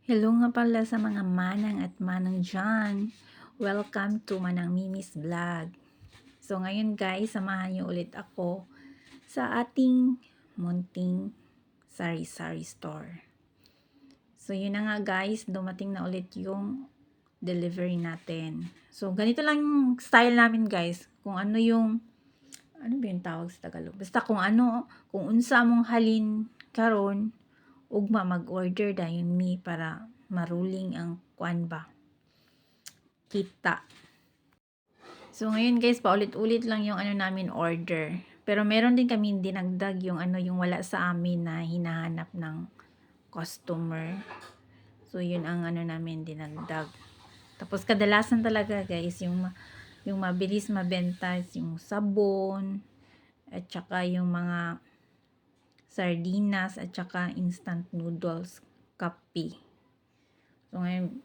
Hello nga pala sa mga manang at manang dyan. Welcome to Manang Mimi's Vlog. So ngayon guys, samahan niyo ulit ako sa ating munting sari-sari store. So yun na nga guys, dumating na ulit yung delivery natin. So ganito lang yung style namin guys. Kung ano yung, ano ba yung tawag sa Tagalog? Basta kung ano, kung unsa mong halin karon ugma mag-order dayon mi para maruling ang kuan ba kita. So ngayon guys, paulit-ulit lang yung ano namin order. Pero meron din kami dinagdag yung ano yung wala sa amin na hinahanap ng customer. So yun ang ano namin dinagdag. Tapos kadalasan talaga guys, yung mabilis mabenta yung sabon at saka yung mga sardinas at saka instant noodles, kape. So ngayon,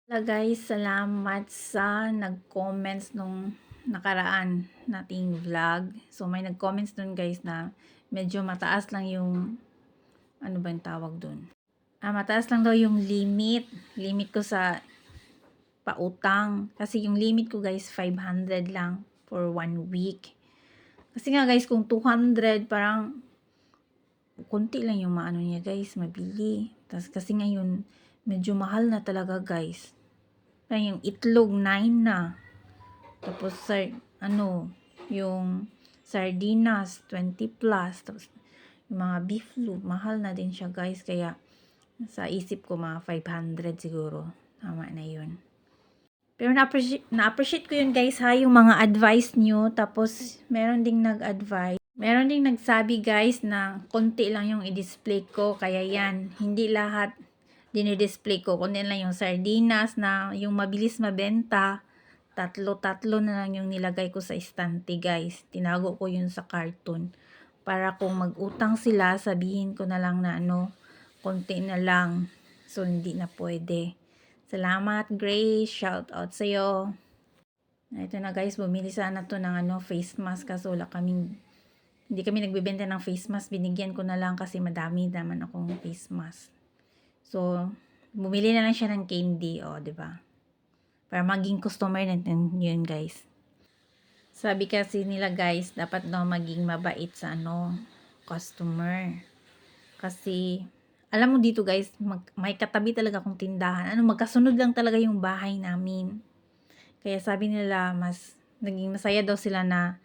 guys, salamat sa nag-comments nung nakaraan nating vlog. So may nag-comments dun guys na medyo mataas lang yung, ano ba yung tawag dun? Mataas lang daw yung limit ko sa pautang. Kasi yung limit ko guys, 500 lang for 1 week. Kasi nga guys, kung 200, parang konti lang yung maano niya guys, mabili. Tapos kasi ngayon, medyo mahal na talaga guys. Parang yung itlog 9 na. Tapos yung sardinas 20 plus. Tapos yung mga beef loaf, mahal na din siya guys. Kaya sa isip ko mga 500 siguro. Tama na yun. Pero na-appreciate ko yun guys ha, yung mga advice nyo. Tapos meron ding nag-advise. Meron ding nagsabi guys na konti lang yung i-display ko. Kaya yan, hindi lahat dinidisplay ko. Kundi lang yung sardinas na yung mabilis mabenta. Tatlo na lang yung nilagay ko sa estante guys. Tinago ko yun sa carton. Para kung mag-utang sila, sabihin ko na lang na konti na lang. So, hindi na pwede. Salamat, Grace. Shout out sa'yo. Ito na guys, bumili sana to ng face mask kasi hindi kami nagbebenta ng face mask. Binigyan ko na lang kasi madami naman akong face mask. So, bumili na lang siya ng candy, o, 'di ba? Para maging customer natin yun, guys. Sabi kasi nila, guys, dapat daw maging mabait sa customer. Kasi alam mo dito, guys, may katabi talaga akong tindahan. Magkasunod lang talaga yung bahay namin. Kaya sabi nila, naging masaya daw sila na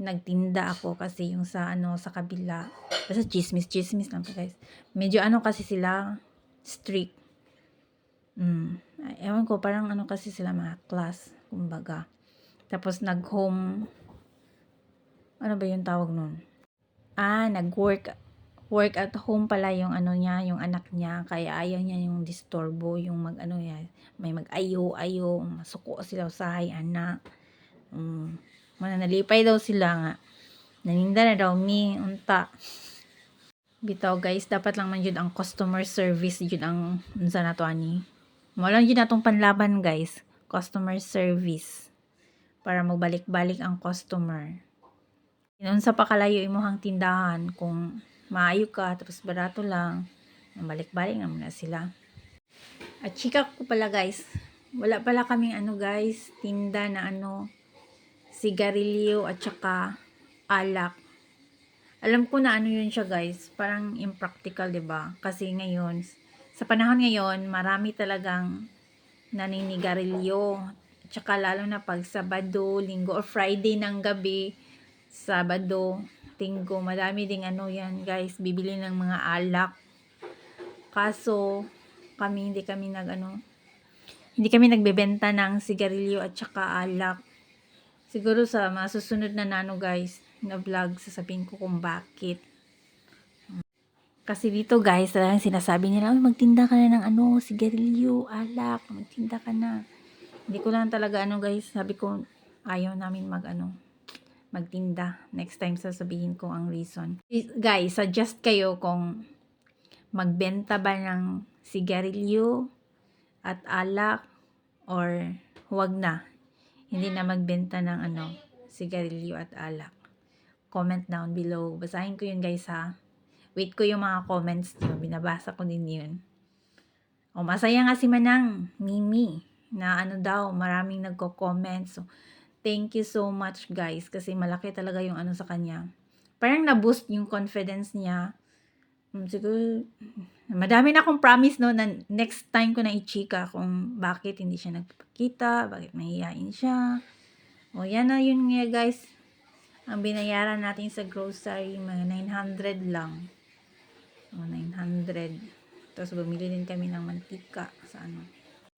nagtinda ako kasi yung sa sa kabila. Basta chismis lang to guys. Medyo kasi sila strict. Ewan ko, parang kasi sila mga class, kumbaga. Tapos nag-home, ano ba yung tawag nun? Work at home pala yung niya, yung anak niya. Kaya ayaw niya yung disturbo, yung may mag-ayo, masuko sila sa anak. Mananalipay daw sila nga. Naninda na daw unta. Bitaw guys, dapat lang man yun ang customer service yun ang unsa na to ani. Wala yun natong panlaban guys, customer service. Para magbalik-balik ang customer. Unsa pa kalayo imong tindahan kung maayo ka tapos barato lang, balik-balik naman na sila. At chika ko pala guys, wala pala kaming guys, tinda na sigarilyo at saka alak. Alam ko na yun siya guys, parang impractical 'di ba? Kasi ngayon, sa panahon ngayon, marami talagang naninigarilyo. At saka lalo na pag Sabado, Linggo or Friday ng gabi, Sabado, Linggo, madami ding yan guys, bibili ng mga alak. Kaso hindi kami nagbebenta ng sigarilyo at saka alak. Siguro sa masusunod na guys, na vlog, sasabihin ko kung bakit. Kasi dito guys, talagang sinasabi nila, magtinda ka na ng sigarilyo, alak, magtinda ka na. Hindi ko lang talaga guys, sabi ko, ayaw namin magtinda. Next time sasabihin ko ang reason. Guys, suggest kayo kung magbenta ba ng sigarilyo at alak or huwag na. Hindi na magbenta ng sigarilyo at alak. Comment down below. Basahin ko yun guys ha. Wait ko yung mga comments nyo. Binabasa ko din yun. O, masaya nga si Manang, Mimi, na ano daw, maraming nagko-comment. So, thank you so much guys, kasi malaki talaga yung ano sa kanya. Parang na-boost yung confidence niya. Siguro, madami na akong promise no, na next time ko na i-chika kung bakit hindi siya nagpapakita, bakit mahihain siya. O, yan na yun nga guys. Ang binayaran natin sa grocery, mga 900 lang. O, 900. Tapos bumili din kami ng mantika sa ano.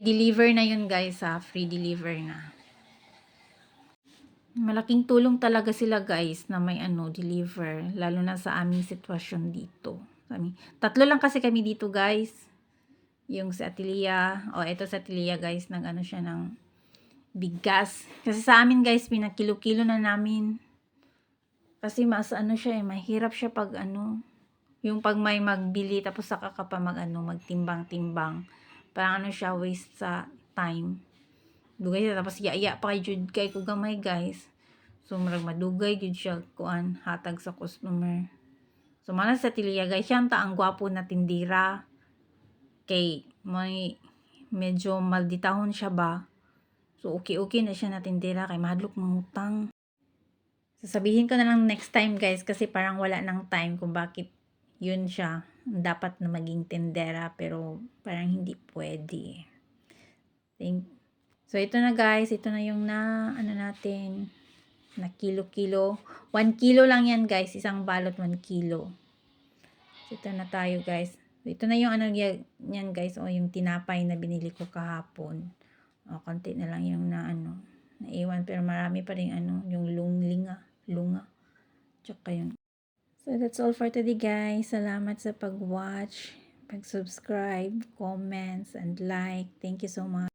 Deliver na yun guys ha, free deliver na. Malaking tulong talaga sila guys na may ano, deliver. Lalo na sa aming sitwasyon dito. Tatlo lang kasi kami dito guys. Yung sa Atilia, ito sa Atilia guys, nag ano siya ng bigas. Kasi sa amin guys, pinakilo-kilo na namin. Kasi mas ano siya mahirap siya pag ano, yung pag may magbili tapos saka ka pa magtimbang-timbang. Parang ano siya, waste sa time. Dugay siya, tapos iya pa kay jud kay ko gamay guys. So murag madugay jud siya kuan hatag sa customer. So mana sa Atilia guys, siya ang gwapo na tindira. Kay may medyo malditahon siya ba. So okay na siya na tindira kay mahadlok mangutang. Sasabihin ko na lang next time guys, kasi parang wala nang time kung bakit yun siya dapat na maging tindera, pero parang hindi pwede. So ito na guys, ito na yung na ano natin na kilo-kilo. 1 kilo lang yan guys, isang balot 1 kilo. So ito na tayo guys. So, ito na yung ano yan guys, yung tinapay na binili ko kahapon. Konti na lang yung na ano, naiwan, pero marami pa rin ano, yung lunga. Tsaka yun. So that's all for today guys. Salamat sa pag-watch, pag-subscribe, comments, and like. Thank you so much.